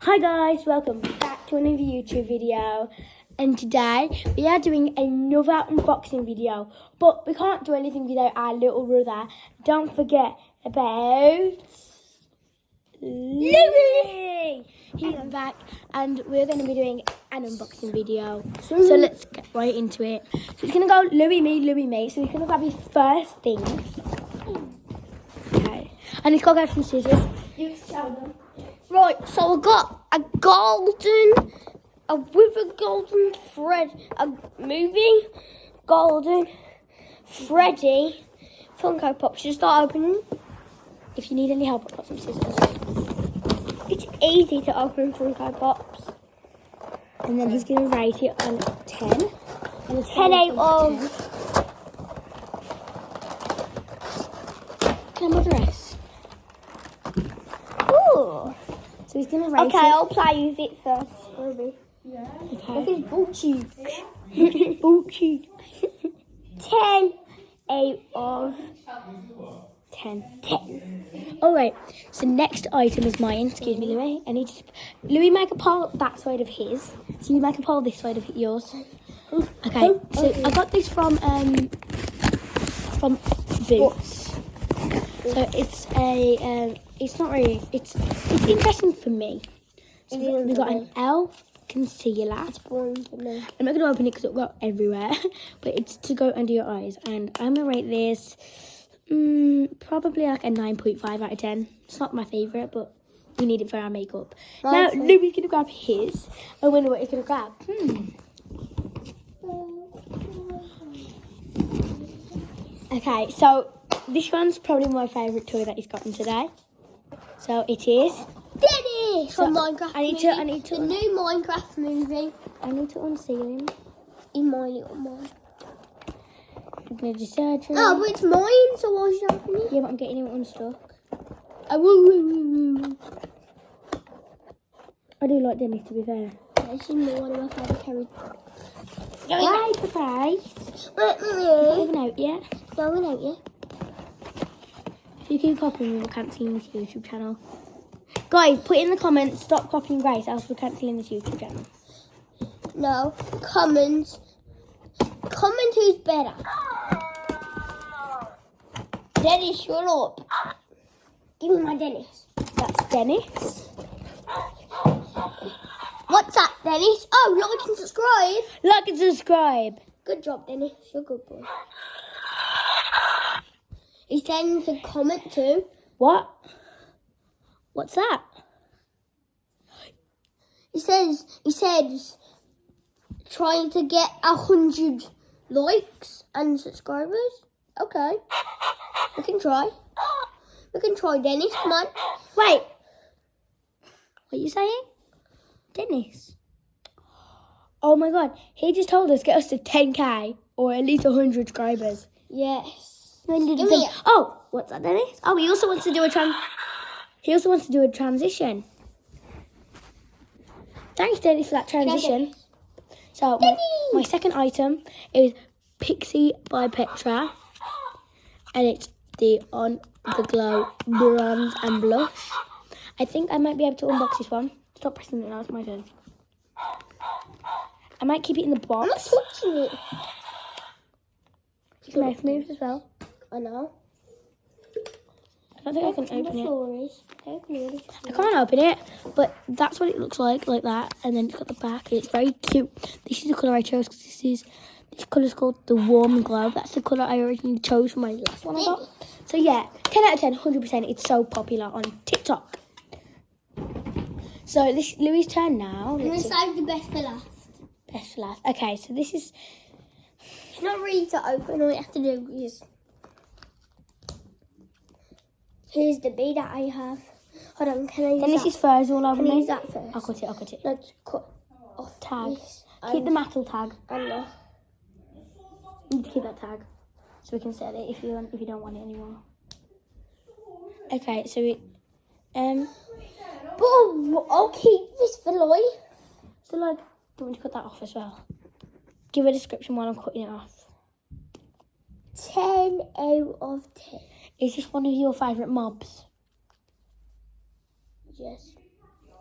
Hi guys, welcome back to another YouTube video, and today we are doing another unboxing video, but we can't do anything without our little brother. Don't forget about Louis! He's back and we're going to be doing an unboxing video, so let's get right into it. So it's going to go Louis, me, so we're going to grab his first thing. Okay, and he's got to go some scissors. You show them. Right, so I got a with a golden thread, a moving golden Freddy Funko Pop. Should I start opening? If you need any help, I've got some scissors. It's easy to open Funko Pops. And then he's going to rate it on 10. And it's 10 out of... 10. Can I have the rest? Ooh. So he's going to rate Okay, it. I'll play with it first. Maybe. Okay. Look at his butt cheek. Bull cheek. 10 out of 10. Alright, so next item is mine. Excuse me, Louis. I need to... Louis, make a pile that side of his. So you make a pile this side of yours. Okay, so I got this from Boots. So it's a... it's not really... It's interesting for me. So we got an elf concealer. It's boring for me. I'm not going to open it because it'll go everywhere. But it's to go under your eyes. And I'm going to rate this... probably like a 9.5 out of 10. It's not my favourite, but we need it for our makeup. Now, Louis going to grab his. I wonder what he's going to grab. Okay, so this one's probably my favourite toy that he's gotten today. So it is... Dennis So, from Minecraft I need to... The new Minecraft movie. I need to unseal him. In my little mind. I'm going to just search him. No, but it's mine, so why should I open it? Yeah, but I'm getting him unstuck. Woo. I do like Dennis, to be fair. This is one of my favourite characters. Right, surprise. Not even out yet. Going out, yeah? If you keep copying me, we can't see in this YouTube channel. Guys, put in the comments, stop copying Grace, else we can't see in this YouTube channel. No, comment who's better. Dennis, shut up. Give me my Dennis. That's Dennis. What's that, Dennis? Oh, like and subscribe. Like and subscribe. Good job, Dennis. You're a good boy. He's saying to comment too. What? What's that? He says, trying to get 100 likes and subscribers. Okay. We can try. We can try, Dennis. Come on. Wait. What are you saying? Dennis. Oh my god. He just told us get us to 10k or at least 100 subscribers. Yes. Give me it. Oh, what's that, Dennis? Oh, he also wants to do a transition. Thanks, Dennis, for that transition. So my second item is Pixie by Petra, and it's the On the Glow bronze and blush. I think I might be able to unbox this one. Stop pressing it now, it's my turn. I might keep it in the box. I'm not touching it. Your mouth moves as well. I know. I don't think I can open it. it. I can't open it, but that's what it looks like that. And then it's got the back. It's very cute. This is the colour I chose because this colour is called the Warm Glow. That's the colour I originally chose for my last one I got. So yeah, 10 out of 10, 100%. It's so popular on TikTok. So this Louis' turn now. I'm going to save the best for last. Best for last. Okay, so this is... It's not really to open. All you have to do is... Here's the bee that I have. Hold on, can I use Then this that? is furs all over Can I me. use that first? I'll cut it. Let's cut off Tag. this. Keep the metal tag. And You need to keep that tag so we can sell it if you don't want it anymore. Okay, so but I'll keep this for life. so like, do you want to cut that off as well? Give a description while I'm cutting it off. 10 out of 10. Is this one of your favourite mobs? Yes.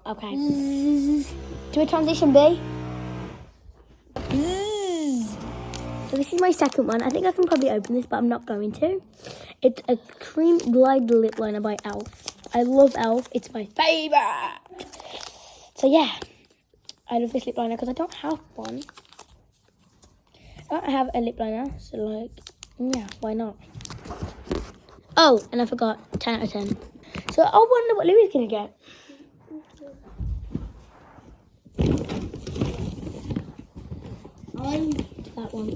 Okay. Zzz. Do a transition, B. So this is my second one. I think I can probably open this, but I'm not going to. It's a cream glide lip liner by e.l.f. I love e.l.f. It's my favourite. So yeah, I love this lip liner because I don't have one. I don't have a lip liner, so like, yeah, why not? Oh, and I forgot, 10 out of 10. So I wonder what Louis going to get. That one.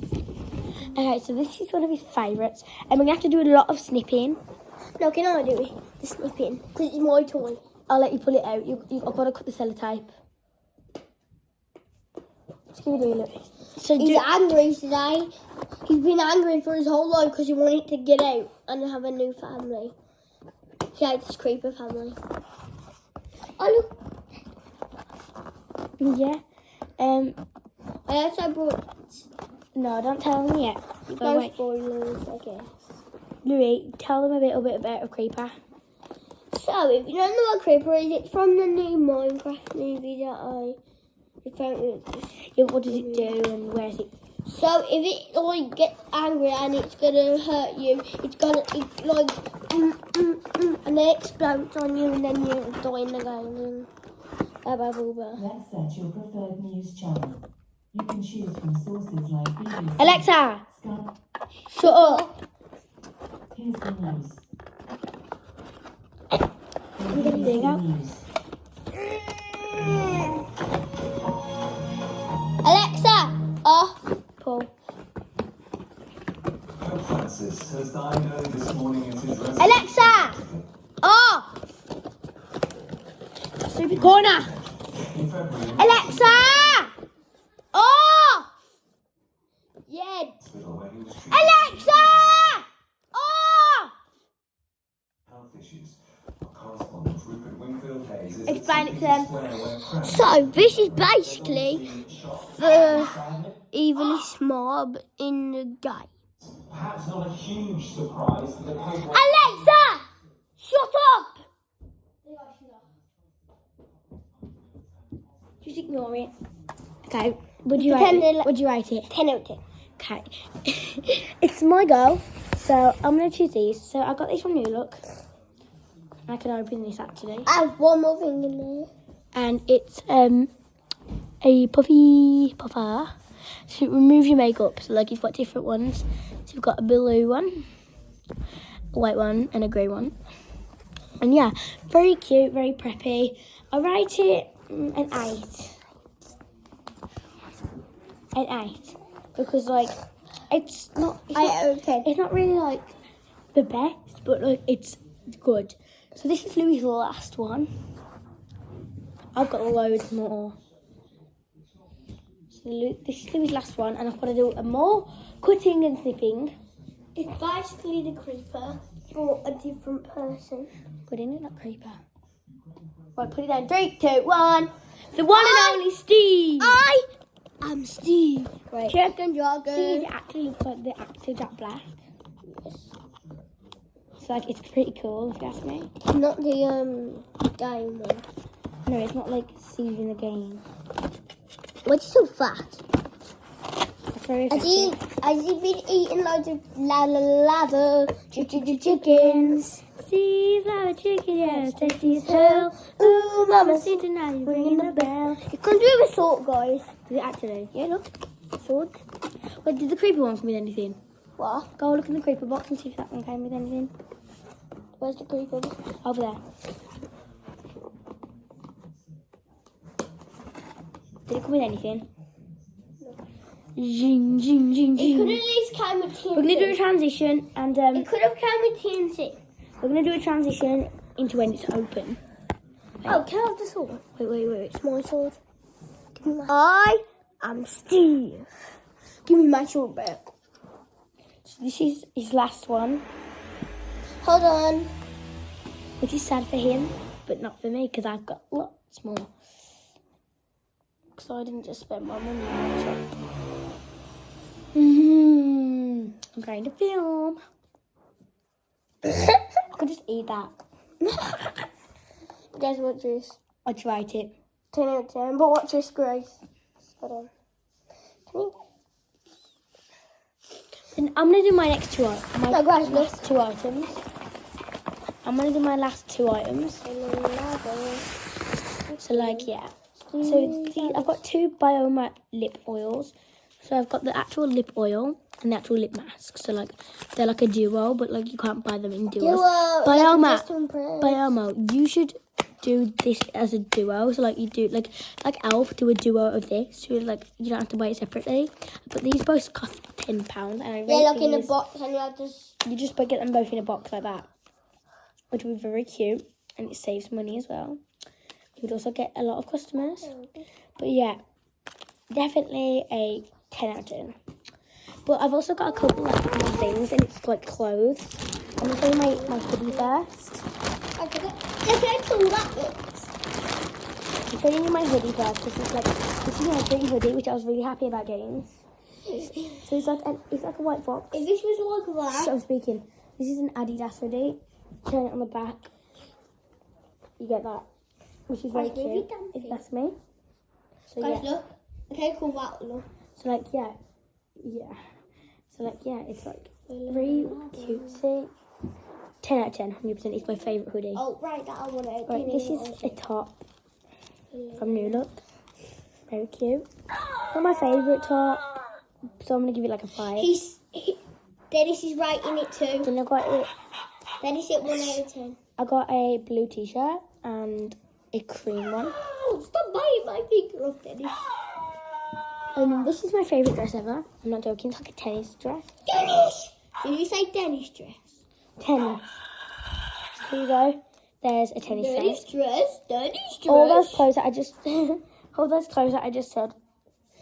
Okay, so this is one of his favourites, and we're going to have to do a lot of snipping. No, can I do it? The snipping. Because it's my toy. I'll let you pull it out. I've got to cut the sellotape. Just give me a look. So He's angry today. He's been angry for his whole life because he wanted to get out and have a new family. He hates his creeper family. Oh, look. Yeah. I also brought No, don't tell them yet. no spoilers, I guess. Louis, tell them a little bit about a creeper. So, if you don't know what creeper is, it's from the new Minecraft movie that I found. Yeah, what does it do and where is it? So, if it like gets angry and it's gonna hurt you, it's like and then it explodes on you and then you die in the game. Let's set your preferred news channel. You can choose from sources like BBC, Alexa, Sky. shut up. Here's the news. There you go. News. Alexa, off. Paul. Pope Francis has died early this morning at his residence. Alexa, off. Stupid corner. In February, Alexa, off. Yeah. hospital where he was treated Alexa, off. for health issues. Our correspondent Rupert Wingfield Hayes is Explain it to them. So this is basically the evilest mob in the game. Perhaps not a huge surprise that the Pope Alexa, shut up. Just ignore it. Okay, would you Pretend rate it? it- Would you rate it? 10 out of 10. Okay. It's my go, so I'm going to choose these. So I got these from New Look. I can open this actually. I have one more thing in there. And it's a puffy puffer to remove your makeup. So like you've got different ones. So you've got a blue one, a white one, and a grey one. And yeah, very cute, very preppy. I rate it an 8. An 8 because like it's not. It's 8 not, out of 10. it's not really like the best, but like it's good. So this is Louis' last one. I've got loads more. So this is Louis' last one, and I've got to do a more cutting and snipping. It's basically the creeper for a different person. Put in it, not creeper. Right, put it down. 3, 2, 1. The one and only Steve. I am Steve. Right. Chicken Steve Jogger. actually looks like the actor Jack Black. So like it's pretty cool if you ask me. Not the game one. No, it's not like Steve in the game. Why's he so fat? It's very Has effective. he been eating loads of lava chickens? Steve's like a chicken, yeah, tasty as hell. Ooh, mama, see tonight, you're ringing the bell. It comes with a sword, guys. Did it actually? Yeah, look. Sword. Wait, did the creeper one come with anything? What? Go look in the creeper box and see if that one came with anything. Where's the creeper? Over there. Did it come with anything? Zing, zing, zing, It could at zing. least come with TNT. We're going to do a transition and It could have come with TNT. we're going to do a transition into when it's open. Oh, can I have the sword? Wait. It's my sword. Give me my... I am Steve. Give me my sword back. So this is his last one, Hold on. which is sad for him, but not for me because I've got lots more. So I didn't just spend my money on it. I'm trying to film. I could just eat that. You guys want this? I'd write it. 10 out of 10. But watch this, Grace. Hold on. Can you? And I'm gonna do my next two items. My No, Grace, look. last two items. I'm gonna do my last two items. So like yeah. So I've got two Biomat lip oils. So I've got the actual lip oil and the actual lip mask. So like they're like a duo, but like you can't buy them in duos. Biomat, Biomo, you should do this as a duo. So like you do like Elf do a duo of this. So like you don't have to buy it separately. But these both cost £10, and I rate Yeah, look in the these- box and you have to... You just get them both in a box like that, which would be very cute, and it saves money as well. You would also get a lot of customers. But yeah, definitely a 10 out of 10. But I've also got a couple of more things, and it's like clothes. I'm going to show you my hoodie first. Okay, look how cool that looks. I'm showing you my hoodie first, because this is my green hoodie, which I was really happy about getting. So it's like a white fox. If this was like that... So I'm speaking. This is an Adidas hoodie. Turn it on the back. You get that, which is very That's really cute. dancing. If that's me. So Guys, yeah. look. Look how cool that looks. So like yeah. So like yeah, it's like very cutesy. 10 out of 10, 100%. It's my favourite hoodie. Oh, right, that I want it. Right, this is a top from New Look. Very cute. Not my favourite top, so I'm gonna give it like a 5. Dennis is writing it too. Then I got it. Dennis at 1 out of 10. I got a blue t-shirt and a cream one. Oh, stop biting my finger off, Dennis. This is my favourite dress ever. I'm not joking. It's like a tennis dress. Dennis! Did you say Dennis dress? Tennis. So here you go. There's a tennis Dennis dress. dress? Dennis dress? All those clothes that I just said.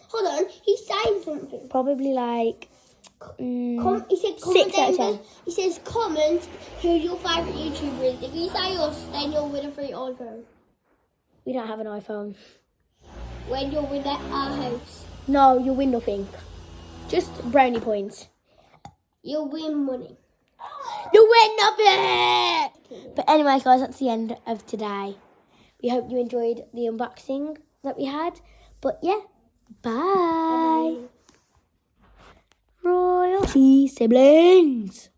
Hold on, he's saying something. Probably like He said 6 out of 10. He says comment who your favourite YouTuber is. If you say us, then you'll win a free iPhone. We don't have an iPhone. When you're in our house. No, you'll win nothing. Just brownie points. You'll win money. You win nothing! But anyway, guys, that's the end of today. We hope you enjoyed the unboxing that we had. But yeah, bye. Royalty siblings.